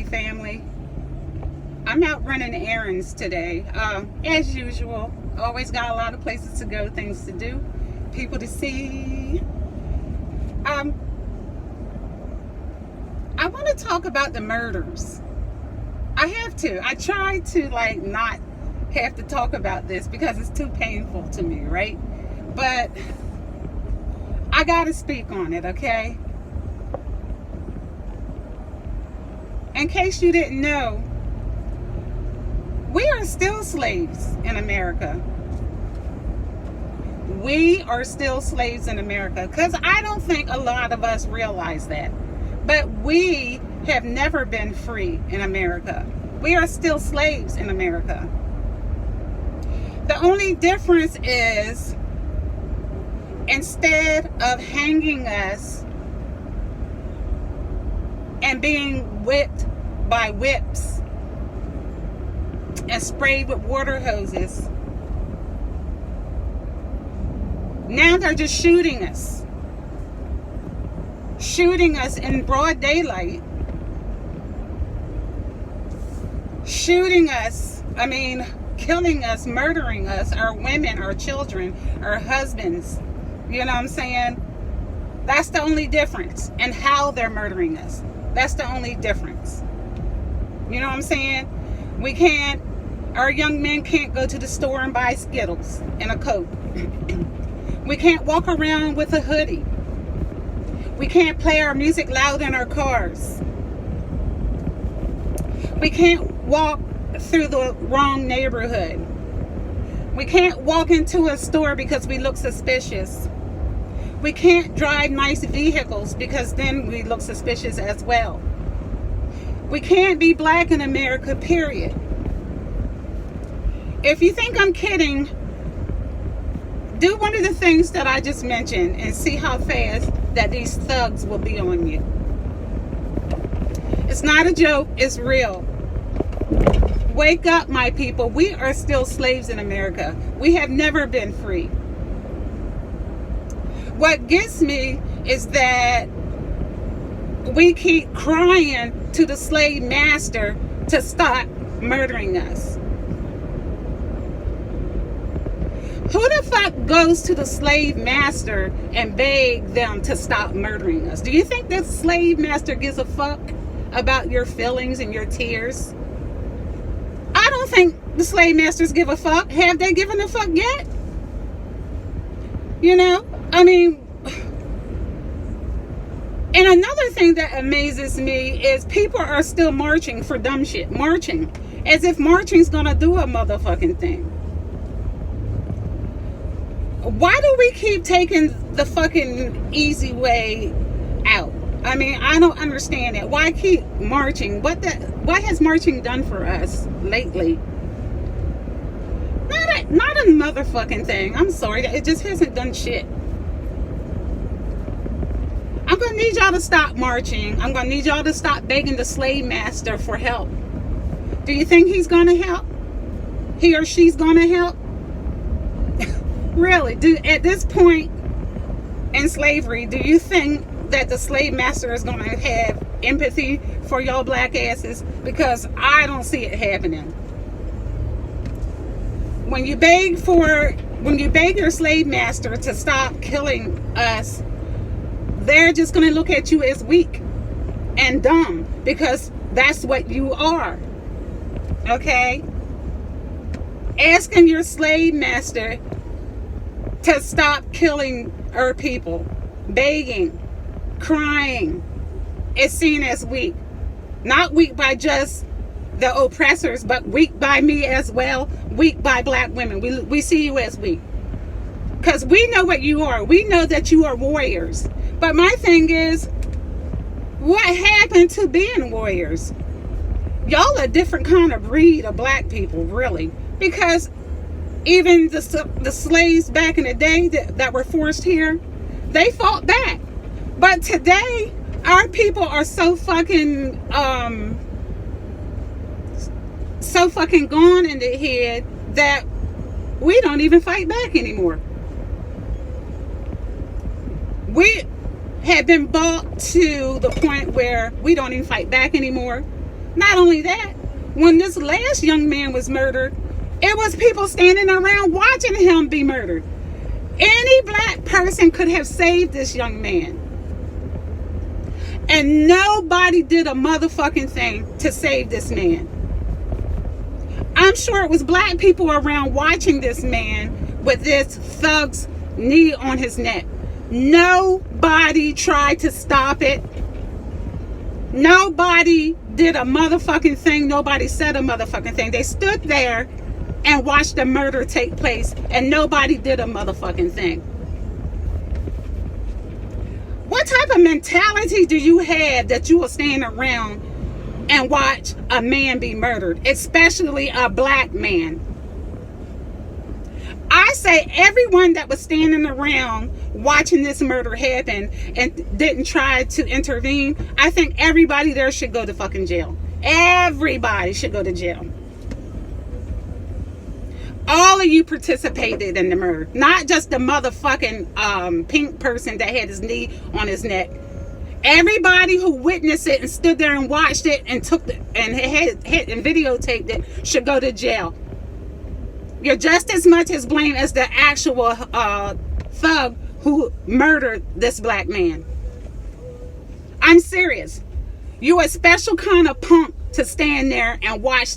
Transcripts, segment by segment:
family. I'm out running errands today. As usual, always got a lot of places to go, things to do, people to see. I want to talk about the murders. I have to. I try to not have to talk about this because it's too painful to me, right? But I gotta speak on it, okay? In case you didn't know, we are still slaves in America. We are still slaves in America, because I don't think a lot of us realize that. But we have never been free in America. We are still slaves in America. The only difference is, instead of hanging us and being whipped by whips and sprayed with water hoses, now they're just shooting us in broad daylight, killing us, murdering us, our women, our children, our husbands. You know what I'm saying? That's the only difference. And how they're murdering us. That's the only difference. You know what I'm saying? Our young men can't go to the store and buy Skittles and a Coke. We can't walk around with a hoodie. We can't play our music loud in our cars. We can't walk through the wrong neighborhood. We can't walk into a store because we look suspicious. We can't drive nice vehicles because then we look suspicious as well. We can't be black in America, period. If you think I'm kidding, do one of the things that I just mentioned and see how fast that these thugs will be on you. It's not a joke, it's real. Wake up, my people. We are still slaves in America. We have never been free. What gets me is that we keep crying to the slave master to stop murdering us. Who the fuck goes to the slave master and beg them to stop murdering us? Do you think the slave master gives a fuck about your feelings and your tears? I don't think the slave masters give a fuck. Have they given a fuck yet? You know? I mean, and another thing that amazes me is people are still marching for dumb shit. Marching. As if marching's gonna do a motherfucking thing. Why do we keep taking the fucking easy way out? I mean, I don't understand it. Why keep marching? What has marching done for us lately? Not a motherfucking thing. I'm sorry. It just hasn't done shit. I'm going to need y'all to stop marching. I'm going to need y'all to stop begging the slave master for help. Do you think he's going to help? He or she's going to help? Really? At this point in slavery, do you think that the slave master is going to have empathy for y'all black asses? Because I don't see it happening. When you beg your slave master to stop killing us, they're just going to look at you as weak and dumb, because that's what you are. Okay? Asking your slave master to stop killing our people, begging, crying, is seen as weak. Not weak by just the oppressors, but weak by me as well, weak by black women. We see you as weak. Because we know what you are. We know that you are warriors. But my thing is, what happened to being warriors? Y'all a different kind of breed of black people, really. Because even the slaves back in the day that were forced here, they fought back. But today, our people are so fucking gone in the head that we don't even fight back anymore. We have been brought to the point where we don't even fight back anymore. Not only that, when this last young man was murdered, it was people standing around watching him be murdered. Any black person could have saved this young man. And nobody did a motherfucking thing to save this man. I'm sure it was black people around watching this man with this thug's knee on his neck. Nobody tried to stop it. Nobody did a motherfucking thing. Nobody said a motherfucking thing. They stood there and watched the murder take place, and nobody did a motherfucking thing. What type of mentality do you have that you will stand around and watch a man be murdered, especially a black man? I say everyone that was standing around watching this murder happen and didn't try to intervene, I think everybody there should go to fucking jail. Everybody should go to jail. All of you participated in the murder, not just the motherfucking pink person that had his knee on his neck. Everybody who witnessed it and stood there and watched it and and videotaped it should go to jail. You're just as much as blame as the actual thug who murdered this black man. I'm serious. You a special kind of punk to stand there and watch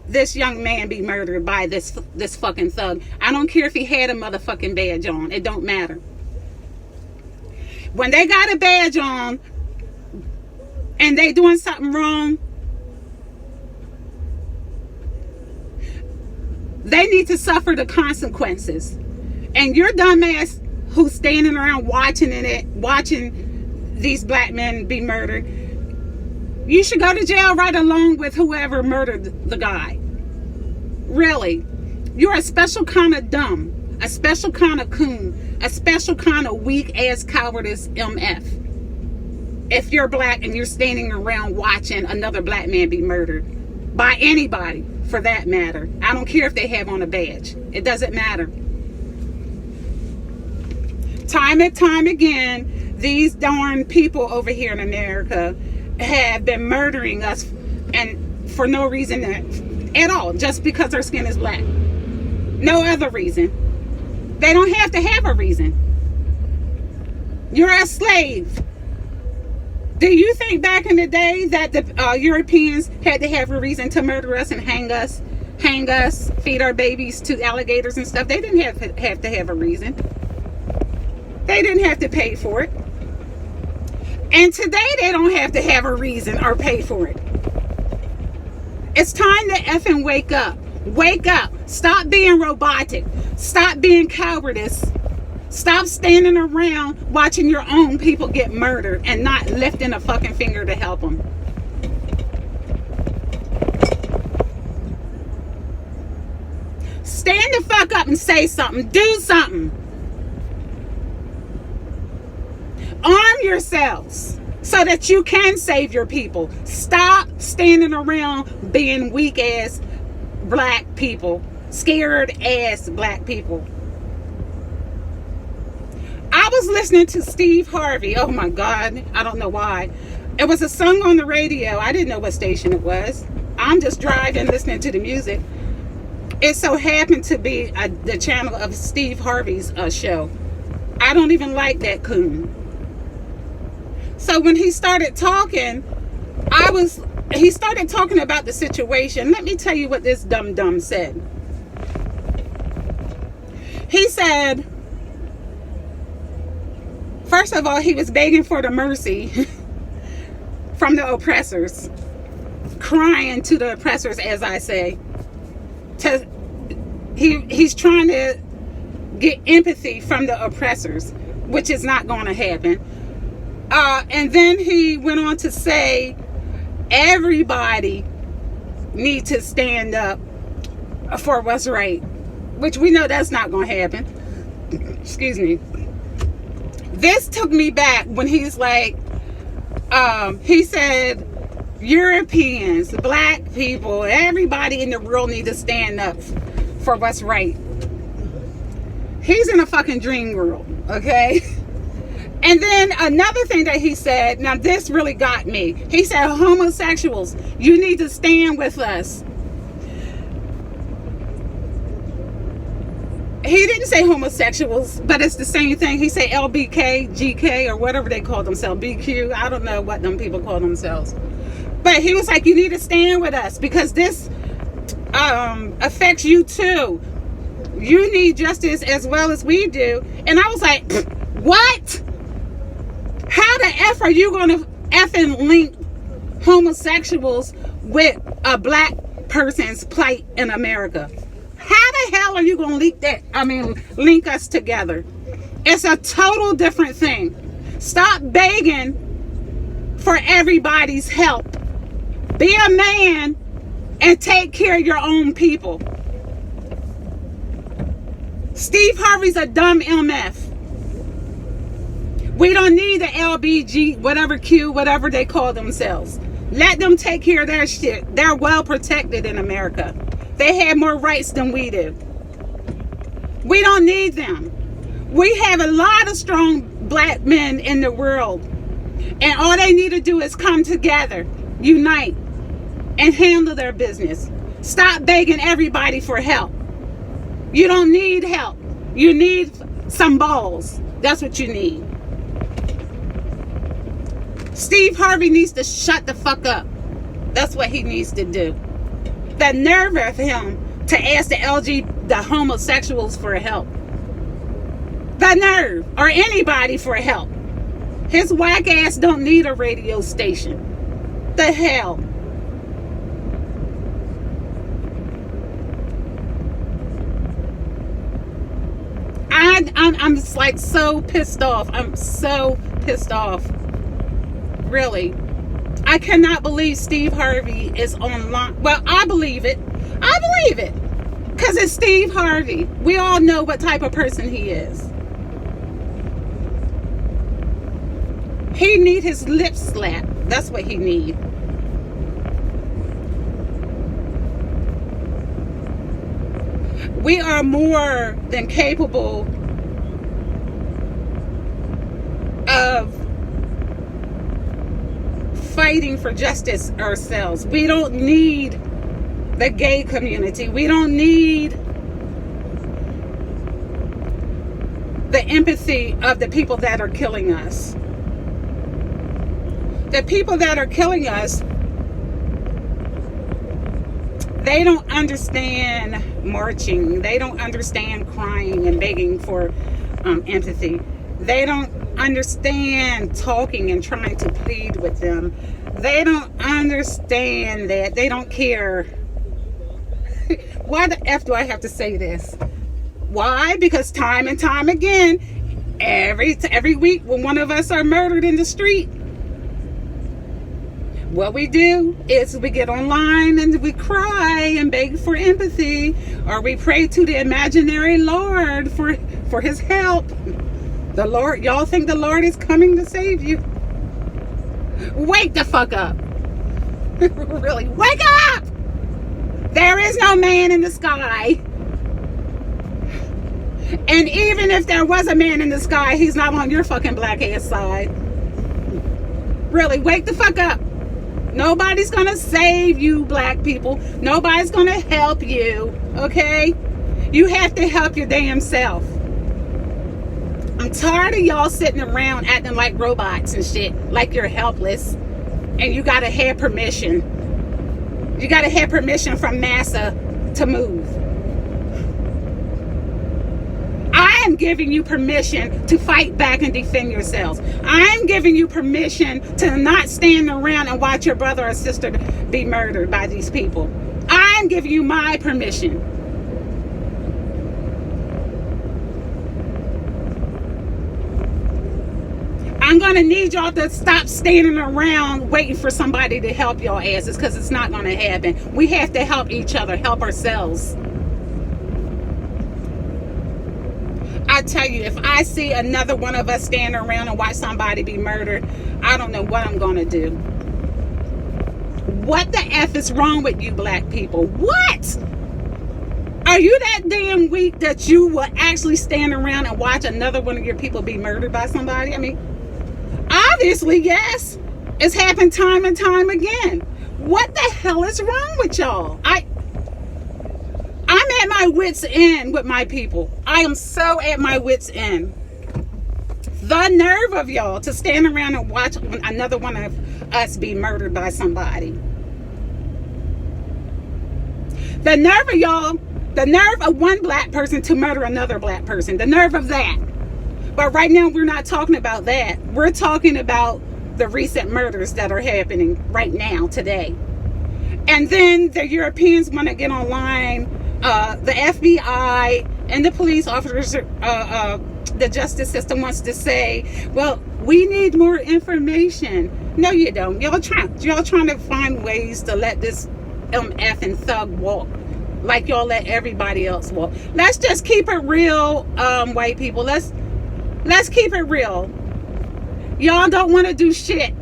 this young man be murdered by this fucking thug. I don't care if he had a motherfucking badge on. It don't matter. When they got a badge on and they doing something wrong, they need to suffer the consequences. And your dumbass who's standing around watching these black men be murdered, you should go to jail right along with whoever murdered the guy. Really. You're a special kind of dumb, a special kind of coon, a special kind of weak ass cowardice MF. If you're black and you're standing around watching another black man be murdered by anybody, for that matter. I don't care if they have on a badge. It doesn't matter. Time and time again, these darn people over here in America have been murdering us, and for no reason at all, just because their skin is black. No other reason. They don't have to have a reason. You're a slave. Do you think back in the day that the Europeans had to have a reason to murder us and hang us, feed our babies to alligators and stuff? They didn't have to have a reason. They didn't have to pay for it. And today they don't have to have a reason or pay for it. It's time to effing wake up. Wake up. Stop being robotic. Stop being cowardice. Stop standing around watching your own people get murdered and not lifting a fucking finger to help them. Stand the fuck up and say something. Do something. Arm yourselves so that you can save your people. Stop standing around being weak ass black people. Scared ass black people. I was listening to Steve Harvey. Oh my God. I don't know why. It was a song on the radio. I didn't know what station it was. I'm just driving, listening to the music. It so happened to be the channel of Steve Harvey's show. I don't even like that coon. So when he started talking, he started talking about the situation. Let me tell you what this dum-dum said. He said, first of all, he was begging for the mercy from the oppressors, crying to the oppressors, as I say. He's trying to get empathy from the oppressors, which is not going to happen. And then he went on to say, everybody needs to stand up for what's right, which we know that's not going to happen. Excuse me. This took me back when he's like, he said, Europeans, black people, everybody in the world need to stand up for what's right. He's in a fucking dream world, okay? And then another thing that he said, now this really got me. He said, homosexuals, you need to stand with us. He didn't say homosexuals, but it's the same thing. He said LBK, GK, or whatever they call themselves, BQ. I don't know what them people call themselves. But he was like, you need to stand with us because this affects you too. You need justice as well as we do. And I was like, what? How the F are you going to effing link homosexuals with a black person's plight in America? How the hell are you going to link us together? It's a total different thing. Stop begging for everybody's help. Be a man and take care of your own people. Steve Harvey's a dumb MF. We don't need the LBG, whatever Q, whatever they call themselves. Let them take care of their shit. They're well protected in America. They have more rights than we do. We don't need them. We have a lot of strong black men in the world. And all they need to do is come together, unite, and handle their business. Stop begging everybody for help. You don't need help. You need some balls. That's what you need. Steve Harvey needs to shut the fuck up. That's what he needs to do. The nerve of him to ask the homosexuals for help. The nerve, or anybody for help. His whack ass don't need a radio station. The hell. I'm just like so pissed off. I'm so pissed off. Really. I cannot believe Steve Harvey is online. Well, I believe it. I believe it. Because it's Steve Harvey. We all know what type of person he is. He need his lips slapped. That's what he need. We are more than capable of fighting for justice ourselves. We don't need the gay community. We don't need the empathy of the people that are killing us. The people that are killing us, they don't understand marching. They don't understand crying and begging for empathy. They don't understand talking and trying to plead with them. They don't understand that. They don't care. Why the F do I have to say this? Why? Because time and time again, every week when one of us are murdered in the street, what we do is we get online and we cry and beg for empathy, or we pray to the imaginary Lord for his help. The Lord, y'all think the Lord is coming to save you? Wake the fuck up. Really, wake up! There is no man in the sky. And even if there was a man in the sky, he's not on your fucking black ass side. Really, wake the fuck up. Nobody's gonna save you, black people. Nobody's gonna help you, okay? You have to help your damn self. I'm tired of y'all sitting around acting like robots and shit, like you're helpless. And you gotta have permission. You gotta have permission from NASA to move. I am giving you permission to fight back and defend yourselves. I'm giving you permission to not stand around and watch your brother or sister be murdered by these people. I'm giving you my permission. I'm going to need y'all to stop standing around waiting for somebody to help y'all asses, because it's not going to happen. We have to help each other, help ourselves. I tell you, if I see another one of us standing around and watch somebody be murdered, I don't know what I'm going to do. What the F is wrong with you black people? What? Are Are you that damn weak that you will actually stand around and watch another one of your people be murdered by somebody? I mean, obviously, yes. It's happened time and time again. What the hell is wrong with y'all? I'm at my wit's end with my people. I am so at my wit's end. The nerve of y'all to stand around and watch another one of us be murdered by somebody. The nerve of y'all, the nerve of one black person to murder another black person. The nerve of that. But right now, we're not talking about that. We're talking about the recent murders that are happening right now, today. And then the Europeans want to get online, the FBI and the police officers, the justice system wants to say, well, we need more information. No, you don't. Y'all trying to find ways to let this effing thug walk like y'all let everybody else walk. Let's just keep it real, white people. Let's keep it real. Y'all don't want to do shit.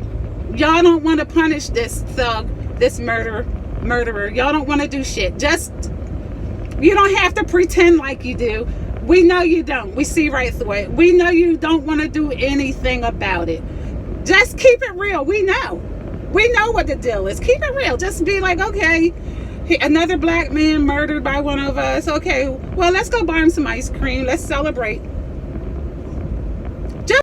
Y'all don't want to punish this thug, this murderer. Y'all don't want to do shit. Just, you don't have to pretend like you do. We know you don't. We see right through it. We know you don't want to do anything about it. Just keep it real. We know what the deal is. Keep it real. Just be like, okay, another black man murdered by one of us. Okay, well, let's go buy him some ice cream. Let's celebrate.